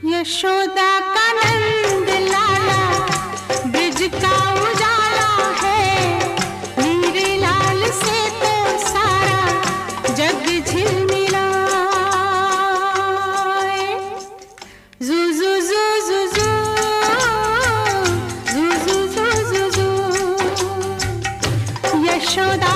यशोदा का नंद लाला ब्रिज का उजाला है, मेरे लाल से तो सारा जग झिलमिलाए। जू जू जू जू जू जू जू जू जू जू यशोदा